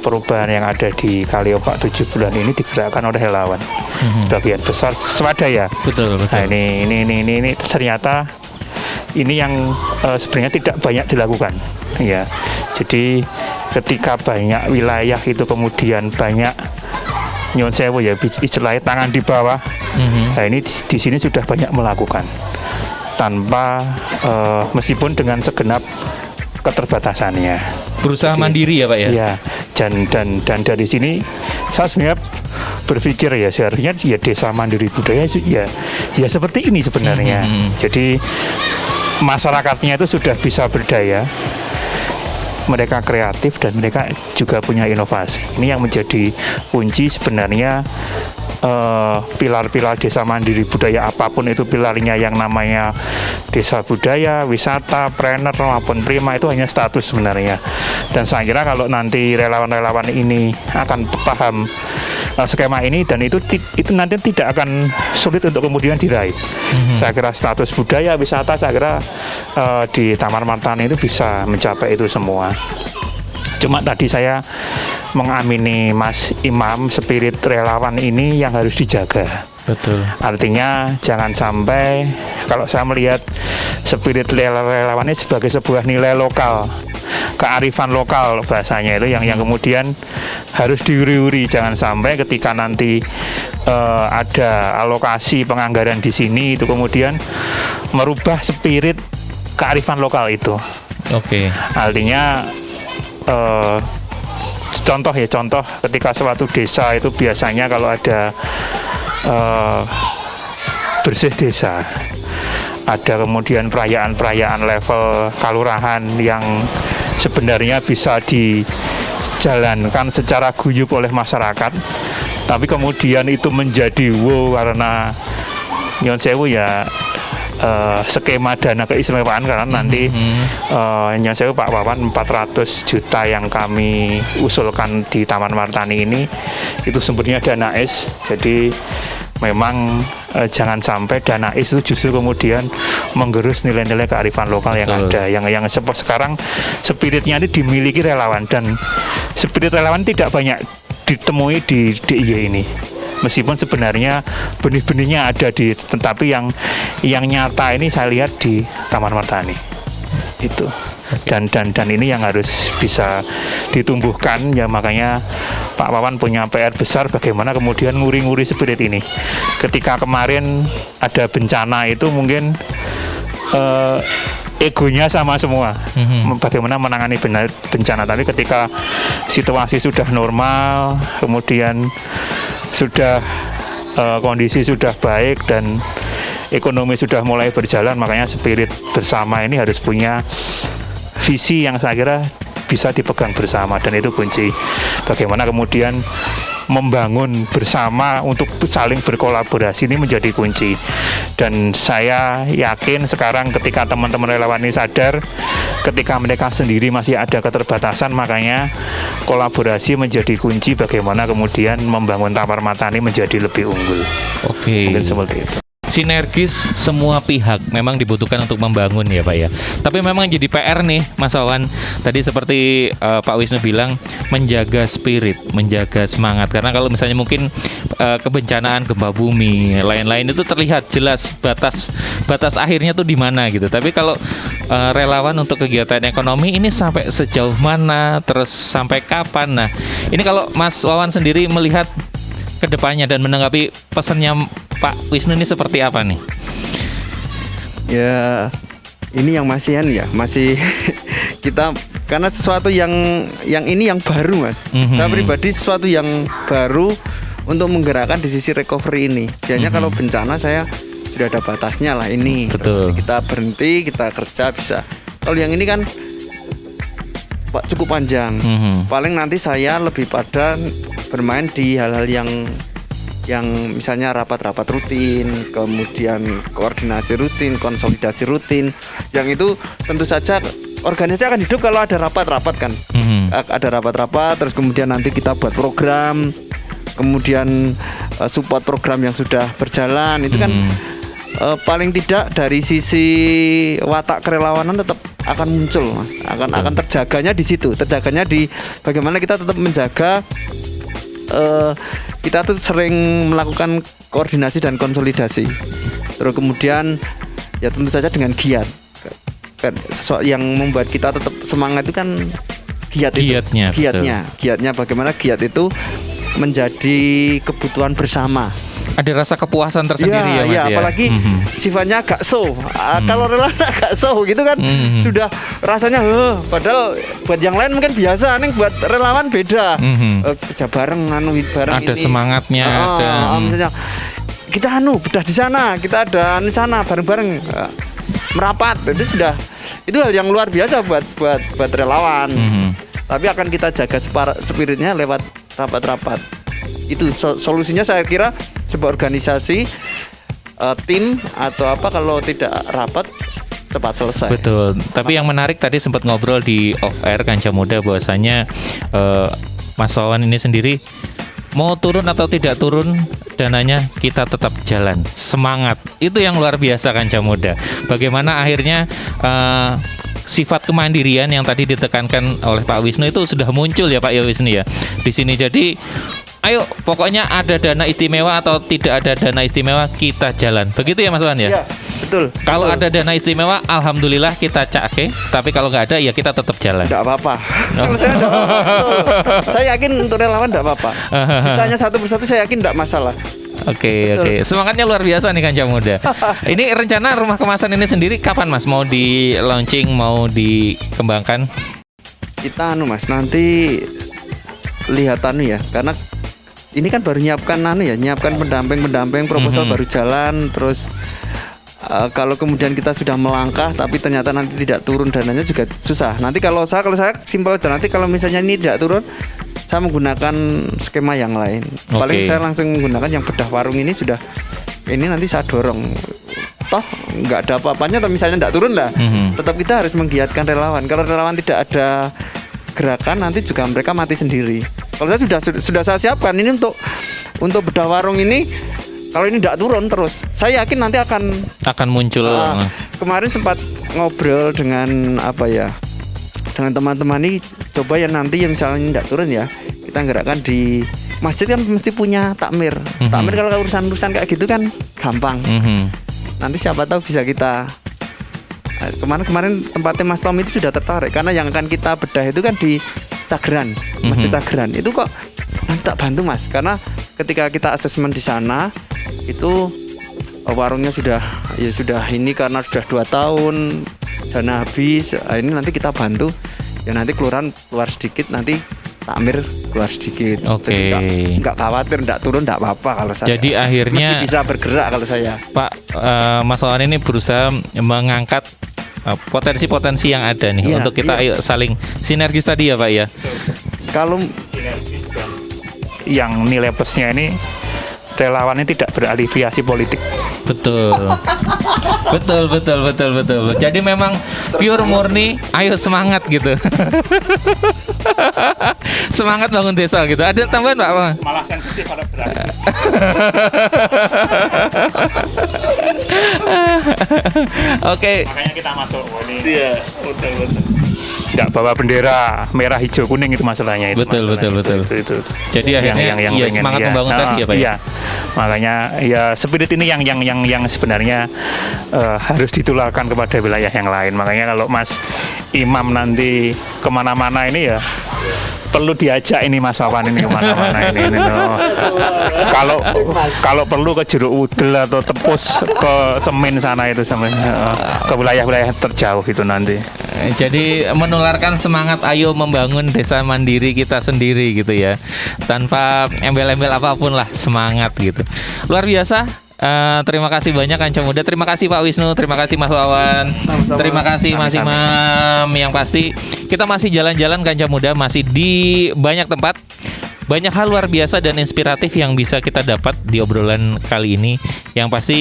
[SPEAKER 2] perubahan yang ada di Kaliopak 7 bulan ini digerakkan oleh relawan. Sebagian besar swadaya.
[SPEAKER 1] Betul.
[SPEAKER 2] Nah, ini ternyata ini yang sebenarnya tidak banyak dilakukan, ya. Jadi ketika banyak wilayah itu kemudian banyak nyon sewu ya istilahnya tangan di bawah. Nah ini di sini sudah banyak melakukan tanpa meskipun dengan segenap keterbatasannya.
[SPEAKER 1] Berusaha mandiri ya Pak ya.
[SPEAKER 2] Ya, dan dari sini saya sebenarnya berpikir ya seharusnya ya desa mandiri budaya ya seperti ini sebenarnya. Jadi masyarakatnya itu sudah bisa berdaya, mereka kreatif dan mereka juga punya inovasi. Ini yang menjadi kunci sebenarnya pilar-pilar desa mandiri budaya apapun itu pilarnya yang namanya desa budaya, wisata, planner maupun prima itu hanya status sebenarnya. Dan saya kira kalau nanti relawan-relawan ini akan paham skema ini dan itu nanti tidak akan sulit untuk kemudian diraih. Saya kira status budaya, wisata saya kira di Taman Martan itu bisa mencapai itu semua. Cuma tadi saya mengamini Mas Imam, spirit relawan ini yang harus dijaga.
[SPEAKER 1] Betul.
[SPEAKER 2] Artinya jangan sampai kalau saya melihat spirit relawan ini sebagai sebuah nilai lokal, kearifan lokal bahasanya itu yang kemudian harus diuri-uri. Jangan sampai ketika nanti ada alokasi penganggaran di sini itu kemudian merubah spirit kearifan lokal itu.
[SPEAKER 1] Oke.
[SPEAKER 2] Artinya contoh ketika suatu desa itu biasanya kalau ada bersih desa, ada kemudian perayaan-perayaan level kalurahan yang sebenarnya bisa dijalankan secara guyup oleh masyarakat, tapi kemudian itu menjadi wow karena nyon sewu ya skema dana keistimewaan karena nanti nyon sewu Pak Wawan 400 juta yang kami usulkan di Taman Martani ini itu sumbernya dana is. Jadi memang jangan sampai dana is itu justru kemudian menggerus nilai-nilai kearifan lokal yang ada, yang sekarang spiritnya ini dimiliki relawan dan spirit relawan tidak banyak ditemui di DIY ini. Meskipun sebenarnya benih-benihnya ada tetapi yang nyata ini saya lihat di Taman Martani itu. Dan ini yang harus bisa ditumbuhkan ya, makanya Pak Wawan punya PR besar bagaimana kemudian nguri-nguri spirit ini. Ketika kemarin ada bencana itu mungkin egonya sama semua, bagaimana menangani bencana. Tapi ketika situasi sudah normal, kemudian sudah kondisi sudah baik dan ekonomi sudah mulai berjalan, makanya spirit bersama ini harus punya visi yang saya kira bisa dipegang bersama dan itu kunci bagaimana kemudian membangun bersama untuk saling berkolaborasi ini menjadi kunci. Dan saya yakin sekarang ketika teman-teman relawan ini sadar ketika mereka sendiri masih ada keterbatasan, makanya kolaborasi menjadi kunci bagaimana kemudian membangun Taman Martani menjadi lebih unggul.
[SPEAKER 1] Oke.
[SPEAKER 2] Mungkin seperti itu.
[SPEAKER 1] Sinergis semua pihak memang dibutuhkan untuk membangun ya Pak ya. Tapi memang jadi PR nih Mas Wawan. Tadi seperti Pak Wisnu bilang menjaga spirit, menjaga semangat. Karena kalau misalnya mungkin kebencanaan gempa bumi, lain-lain itu terlihat jelas batas akhirnya tuh di mana gitu. Tapi kalau relawan untuk kegiatan ekonomi ini sampai sejauh mana, terus sampai kapan. Nah, ini kalau Mas Wawan sendiri melihat kedepannya dan menanggapi pesannya Pak Wisnu ini seperti apa nih?
[SPEAKER 3] Ya ini yang masih kita karena sesuatu yang ini yang baru Mas. Saya pribadi sesuatu yang baru untuk menggerakkan di sisi recovery ini. Biasanya kalau bencana saya sudah ada batasnya lah ini.
[SPEAKER 1] Betul.
[SPEAKER 3] Kita berhenti, kita kerja bisa. Kalau yang ini kan cukup panjang. Paling nanti saya lebih pada bermain di hal-hal yang misalnya rapat-rapat rutin, kemudian koordinasi rutin, konsolidasi rutin. Yang itu tentu saja organisasi akan hidup kalau ada rapat-rapat kan. Ada rapat-rapat, terus kemudian nanti kita buat program, kemudian support program yang sudah berjalan. Itu kan paling tidak dari sisi watak kerelawanan tetap akan muncul, Mas. Akan terjaganya di situ. Terjaganya di bagaimana kita tetap menjaga kita tuh sering melakukan koordinasi dan konsolidasi. Terus kemudian ya tentu saja dengan giat. Sesuatu yang membuat kita tetap semangat itu kan giatnya bagaimana giat itu menjadi kebutuhan bersama.
[SPEAKER 1] Ada rasa kepuasan tersendiri ya Mas ya.
[SPEAKER 3] Apalagi sifatnya agak kalau relawan agak gitu kan sudah rasanya padahal buat yang lain mungkin biasa, nih buat relawan beda. Kerja bareng bareng
[SPEAKER 1] ada
[SPEAKER 3] ini.
[SPEAKER 1] Semangatnya ada.
[SPEAKER 3] Misalnya kita bedah di sana, kita ada di sana bareng-bareng merapat. Itu hal yang luar biasa buat relawan. Tapi akan kita jaga spiritnya lewat rapat-rapat. Itu solusinya saya kira sebuah organisasi tim atau apa kalau tidak rapat cepat selesai.
[SPEAKER 1] Betul. Tapi yang menarik tadi sempat ngobrol di off air Kanca Muda bahwasanya Mas Wawan ini sendiri mau turun atau tidak turun dananya kita tetap jalan, semangat. Itu yang luar biasa Kanca Muda. Bagaimana akhirnya sifat kemandirian yang tadi ditekankan oleh Pak Wisnu itu sudah muncul ya Pak Wisnu ya di sini. Jadi ayo pokoknya ada dana istimewa atau tidak ada dana istimewa kita jalan. Begitu ya Mas Wan ya?
[SPEAKER 3] Iya, betul.
[SPEAKER 1] Kalau ada dana istimewa alhamdulillah kita cake, tapi kalau nggak ada ya kita tetap jalan.
[SPEAKER 3] Tidak apa-apa. Kalau saya tidak apa-apa. Betul. Saya yakin untuk relawan tidak apa-apa. Ditanya satu persatu saya yakin tidak masalah.
[SPEAKER 1] Oke. Semangatnya luar biasa nih Kanca Muda. Ini rencana rumah kemasan ini sendiri kapan Mas? Mau di launching, mau dikembangkan?
[SPEAKER 3] Kita Mas, nanti lihat ya. Karena ini kan baru nyiapkan pendamping proposal baru jalan. Terus kalau kemudian kita sudah melangkah tapi ternyata nanti tidak turun dananya juga susah. Nanti kalau saya simpel aja, nanti kalau misalnya ini tidak turun, saya menggunakan skema yang lain. Paling saya langsung menggunakan yang bedah warung ini sudah. Ini nanti saya dorong. Toh nggak ada apa-apanya, atau misalnya tidak turun lah. Tetap kita harus menggiatkan relawan. Kalau relawan tidak ada gerakan, nanti juga mereka mati sendiri. Kalau saya sudah saya siapkan ini untuk bedah warung ini. Kalau ini tidak turun terus, saya yakin nanti akan muncul. Kemarin sempat ngobrol dengan dengan teman-teman ini, coba ya nanti ya misalnya tidak turun ya, kita gerakkan di masjid kan mesti punya takmir. Takmir kalau urusan kayak gitu kan gampang. Nanti siapa tahu bisa kita. Kemarin tempatnya Mas Tom itu sudah tertarik karena yang akan kita bedah itu kan di Cageran, Masjid Cageran. Itu kok nanti tak bantu Mas, karena ketika kita asesmen di sana itu warungnya sudah ini karena sudah 2 tahun dana habis. Ini nanti kita bantu ya, nanti kelurahan keluar sedikit, nanti takmir keluar sedikit.
[SPEAKER 1] Oke.
[SPEAKER 3] Enggak khawatir, enggak turun, enggak apa-apa kalau saya.
[SPEAKER 1] Jadi akhirnya
[SPEAKER 3] mesti bisa bergerak kalau saya.
[SPEAKER 1] Pak Mas Wawan ini berusaha mengangkat potensi-potensi yang ada nih untuk kita ayo saling sinergis tadi ya Pak ya.
[SPEAKER 3] Kalau
[SPEAKER 2] yang nilai plusnya ini relawannya tidak berafiliasi politik.
[SPEAKER 1] Betul. betul. Jadi memang pure murni ayo semangat gitu. Semangat bangun desa gitu. Ada tambahan Pak?
[SPEAKER 2] Malah sensitif pada berani.
[SPEAKER 1] Oke.
[SPEAKER 2] Makanya kita masuk ini. Iya, betul. Tidak bawa bendera merah hijau kuning itu masalahnya itu.
[SPEAKER 1] Betul.
[SPEAKER 2] Itu.
[SPEAKER 1] Jadi akhirnya yang semangat membangun tadi ya Pak.
[SPEAKER 2] Iya. Makanya ya spirit ini yang sebenarnya harus ditularkan kepada wilayah yang lain. Makanya kalau Mas Imam nanti kemana-mana ini ya perlu diajak ini Mas Wawan ini kemana-mana ini. No. Kalau perlu ke Jeruk Udel atau Tepus ke Semin sana itu sampai ke wilayah-wilayah terjauh itu nanti.
[SPEAKER 1] Jadi menularkan semangat ayo membangun desa mandiri kita sendiri gitu ya. Tanpa embel-embel apapun lah, semangat gitu. Luar biasa. Terima kasih banyak Kanca Muda. Terima kasih Pak Wisnu, terima kasih Mas Wawan.
[SPEAKER 3] Sama-sama.
[SPEAKER 1] Terima kasih Mas Imam. Yang pasti kita masih jalan-jalan Kanca Muda, masih di banyak tempat. Banyak hal luar biasa dan inspiratif yang bisa kita dapat di obrolan kali ini. Yang pasti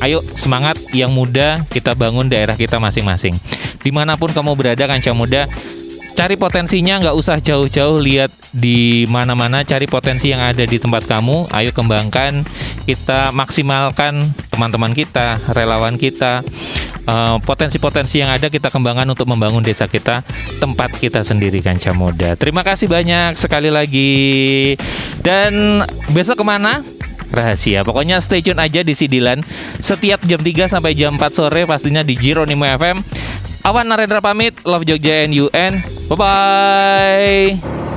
[SPEAKER 1] ayo semangat yang muda, kita bangun daerah kita masing-masing. Dimanapun kamu berada Kanca Muda, cari potensinya, nggak usah jauh-jauh lihat di mana-mana, cari potensi yang ada di tempat kamu. Ayo kembangkan, kita maksimalkan teman-teman kita, relawan kita, potensi-potensi yang ada kita kembangkan untuk membangun desa kita, tempat kita sendiri Kanca Muda. Terima kasih banyak sekali lagi. Dan besok kemana? Rahasia. Pokoknya stay tune aja di Sidilan setiap jam 3 sampai jam 4 sore pastinya di Jeronimo FM. Awan Narendra pamit, Love Jogja and UN. Bye-bye.